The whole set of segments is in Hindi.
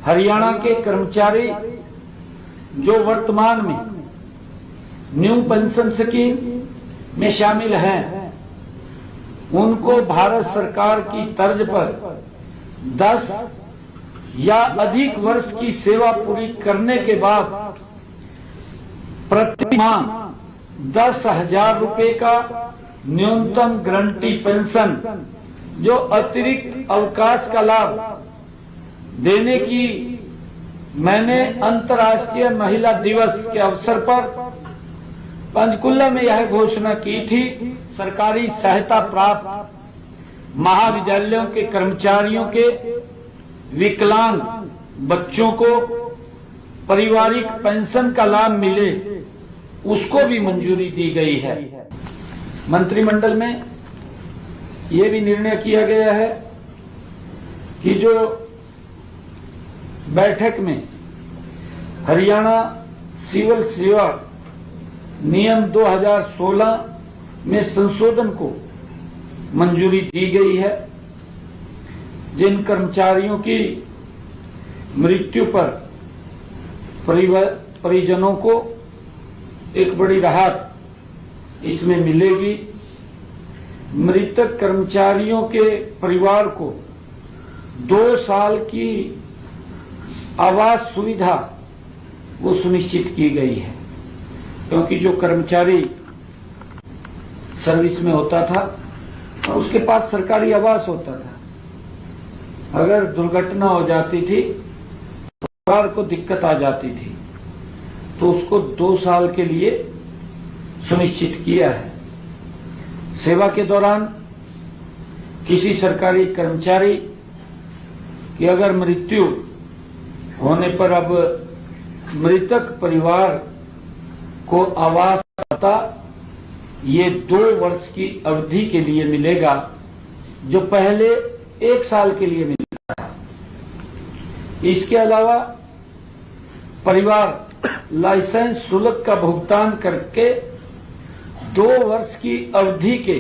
हरियाणा के कर्मचारी जो वर्तमान में न्यू पेंशन स्कीम में शामिल हैं, उनको भारत सरकार की तर्ज पर 10 या अधिक वर्ष की सेवा पूरी करने के बाद प्रति माह 10,000 रुपए का न्यूनतम गारंटी पेंशन जो अतिरिक्त अवकाश का लाभ देने की मैंने अंतर्राष्ट्रीय महिला दिवस के अवसर पर पंचकुला में यह घोषणा की थी। सरकारी सहायता प्राप्त महाविद्यालयों के कर्मचारियों के विकलांग बच्चों को पारिवारिक पेंशन का लाभ मिले, उसको भी मंजूरी दी गई है। मंत्रिमंडल में यह भी निर्णय किया गया है कि जो बैठक में हरियाणा सिविल सेवा नियम 2016 में संशोधन को मंजूरी दी गई है, जिन कर्मचारियों की मृत्यु पर परिजनों को एक बड़ी राहत इसमें मिलेगी। मृतक कर्मचारियों के परिवार को 2 साल की आवास सुविधा वो सुनिश्चित की गई है, क्योंकि जो कर्मचारी सर्विस में होता था और उसके पास सरकारी आवास होता था, अगर दुर्घटना हो जाती थी, परिवार को दिक्कत आ जाती थी, तो उसको 2 साल के लिए सुनिश्चित किया है। सेवा के दौरान किसी सरकारी कर्मचारी की अगर मृत्यु होने पर अब मृतक परिवार को आवास भत्ता ये 2 वर्ष की अवधि के लिए मिलेगा, जो पहले 1 साल के लिए मिलता था। इसके अलावा परिवार लाइसेंस शुल्क का भुगतान करके 2 वर्ष की अवधि के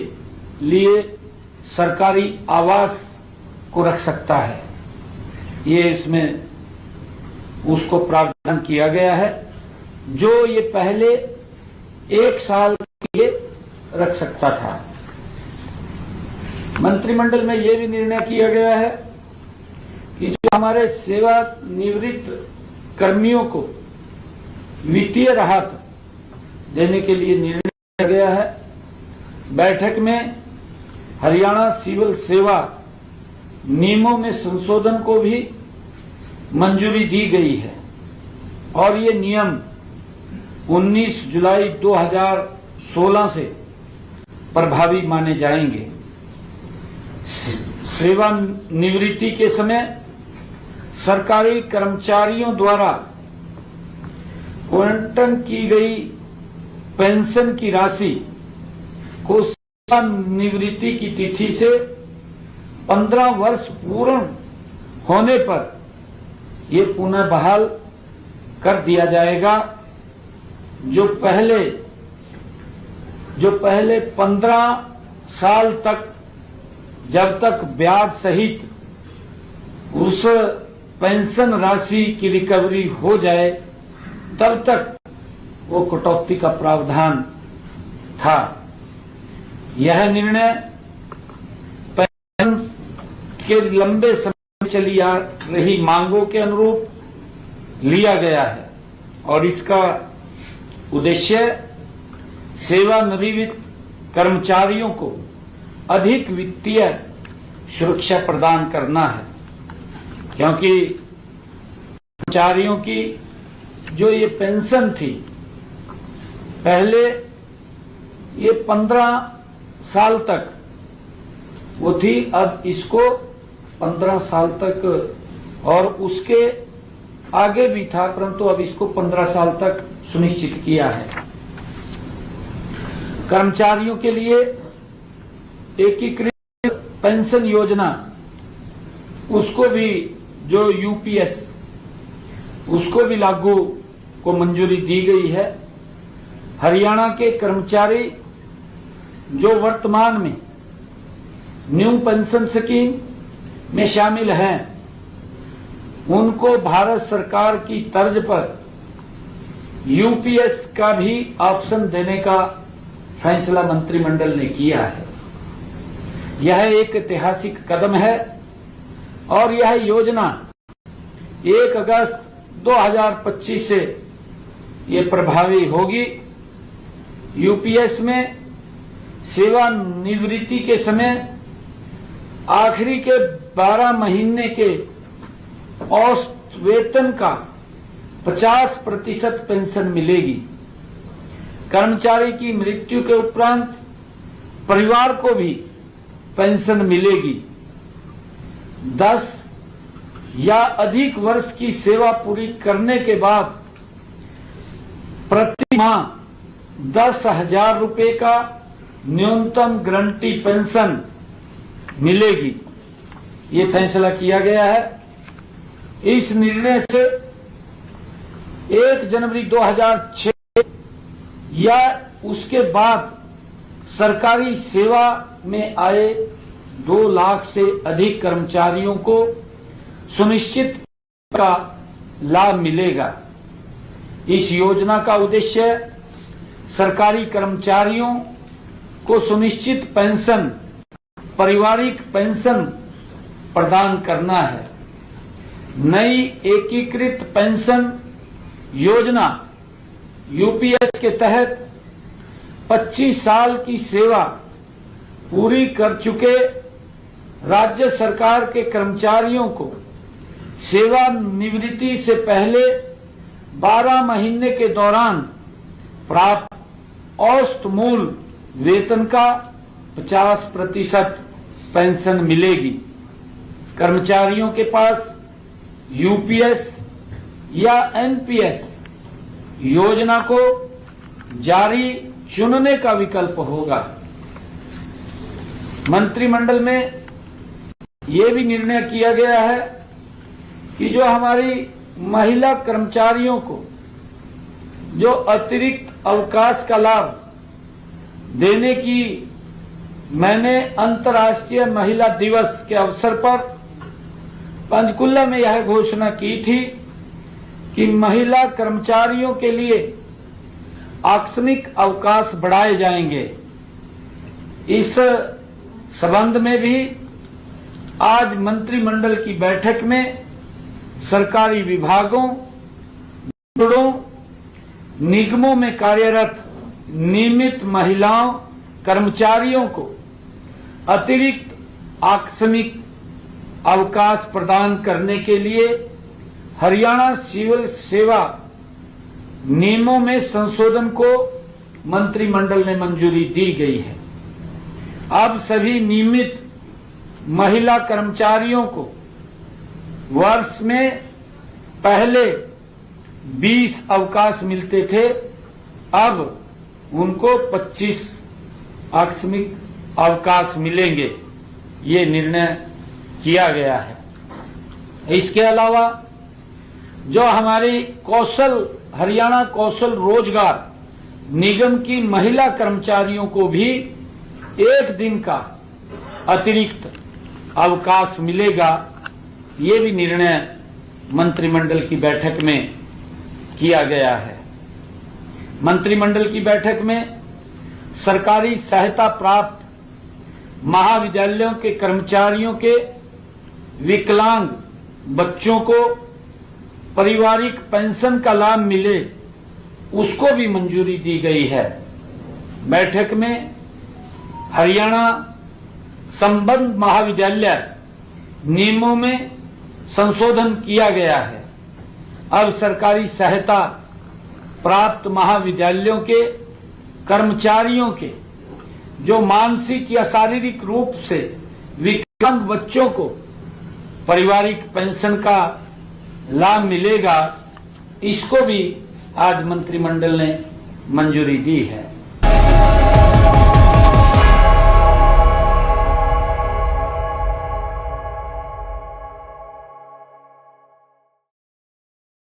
लिए सरकारी आवास को रख सकता है। ये इसमें उसको प्रावधान किया गया है, जो ये पहले 1 साल के लिए रख सकता था। मंत्रिमंडल में यह भी निर्णय किया गया है कि जो हमारे सेवानिवृत्त कर्मियों को वित्तीय राहत देने के लिए निर्णय किया गया है। बैठक में हरियाणा सिविल सेवा नियमों में संशोधन को भी मंजूरी दी गई है और ये नियम 19 जुलाई 2016 से प्रभावी माने जाएंगे। सेवानिवृत्ति के समय सरकारी कर्मचारियों द्वारा आवंटन की गई पेंशन की राशि को सेवानिवृत्ति की तिथि से 15 वर्ष पूर्ण होने पर ये पुनः बहाल कर दिया जाएगा। जो पहले 15 साल तक, जब तक ब्याज सहित उस पेंशन राशि की रिकवरी हो जाए, तब तक वो कटौती का प्रावधान था। यह निर्णय पेंशन के लंबे समय चली आ रही मांगों के अनुरूप लिया गया है और इसका उद्देश्य सेवानिवृत्त कर्मचारियों को अधिक वित्तीय सुरक्षा प्रदान करना है, क्योंकि कर्मचारियों की जो ये पेंशन थी पहले ये 15 साल तक वो थी, अब इसको 15 साल तक और उसके आगे भी था, परंतु अब इसको 15 साल तक सुनिश्चित किया है। कर्मचारियों के लिए एकीकृत पेंशन योजना, उसको भी जो यूपीएस, उसको भी लागू को मंजूरी दी गई है। हरियाणा के कर्मचारी जो वर्तमान में न्यू पेंशन स्कीम में शामिल हैं, उनको भारत सरकार की तर्ज पर यूपीएस का भी ऑप्शन देने का फैसला मंत्रिमंडल ने किया है। यह एक ऐतिहासिक कदम है और यह योजना 1 अगस्त 2025 से ये प्रभावी होगी। यूपीएस में सेवानिवृत्ति के समय आखिरी के 12 महीने के औसत वेतन का 50% पेंशन मिलेगी। कर्मचारी की मृत्यु के उपरांत परिवार को भी पेंशन मिलेगी। 10 या अधिक वर्ष की सेवा पूरी करने के बाद प्रति माह 10,000 रुपए का न्यूनतम गारंटी पेंशन मिलेगी। ये फैसला किया गया है। इस निर्णय से 1 जनवरी 2006 या उसके बाद सरकारी सेवा में आए 2 लाख से अधिक कर्मचारियों को सुनिश्चित का लाभ मिलेगा। इस योजना का उद्देश्य सरकारी कर्मचारियों को सुनिश्चित पेंशन, पारिवारिक पेंशन प्रदान करना है। नई एकीकृत पेंशन योजना यूपीएस के तहत 25 साल की सेवा पूरी कर चुके राज्य सरकार के कर्मचारियों को सेवानिवृत्ति से पहले 12 महीने के दौरान प्राप्त औसत मूल वेतन का 50% पेंशन मिलेगी। कर्मचारियों के पास यूपीएस या एनपीएस योजना को जारी चुनने का विकल्प होगा। मंत्रिमंडल में ये भी निर्णय किया गया है कि जो हमारी महिला कर्मचारियों को जो अतिरिक्त अवकाश का लाभ देने की मैंने अंतर्राष्ट्रीय महिला दिवस के अवसर पर पंचकुला में यह घोषणा की थी कि महिला कर्मचारियों के लिए आकस्मिक अवकाश बढ़ाए जाएंगे। इस संबंध में भी आज मंत्रिमंडल की बैठक में सरकारी विभागों, बोर्डों, निगमों में कार्यरत नियमित महिलाओं कर्मचारियों को अतिरिक्त आकस्मिक अवकाश प्रदान करने के लिए हरियाणा सिविल सेवा नियमों में संशोधन को मंत्रिमंडल ने मंजूरी दी गई है। अब सभी नियमित महिला कर्मचारियों को वर्ष में पहले 20 अवकाश मिलते थे, अब उनको 25 आकस्मिक अवकाश मिलेंगे। ये निर्णय किया गया है। इसके अलावा जो हमारी हरियाणा कौशल रोजगार निगम की महिला कर्मचारियों को भी 1 दिन का अतिरिक्त अवकाश मिलेगा। ये भी निर्णय मंत्रिमंडल की बैठक में किया गया है। मंत्रिमंडल की बैठक में सरकारी सहायता प्राप्त महाविद्यालयों के कर्मचारियों के विकलांग बच्चों को पारिवारिक पेंशन का लाभ मिले, उसको भी मंजूरी दी गई है। बैठक में हरियाणा संबद्ध महाविद्यालय नियमों में संशोधन किया गया है। अब सरकारी सहायता प्राप्त महाविद्यालयों के कर्मचारियों के जो मानसिक या शारीरिक रूप से विकलांग बच्चों को पारिवारिक पेंशन का लाभ मिलेगा, इसको भी आज मंत्रिमंडल ने मंजूरी दी है।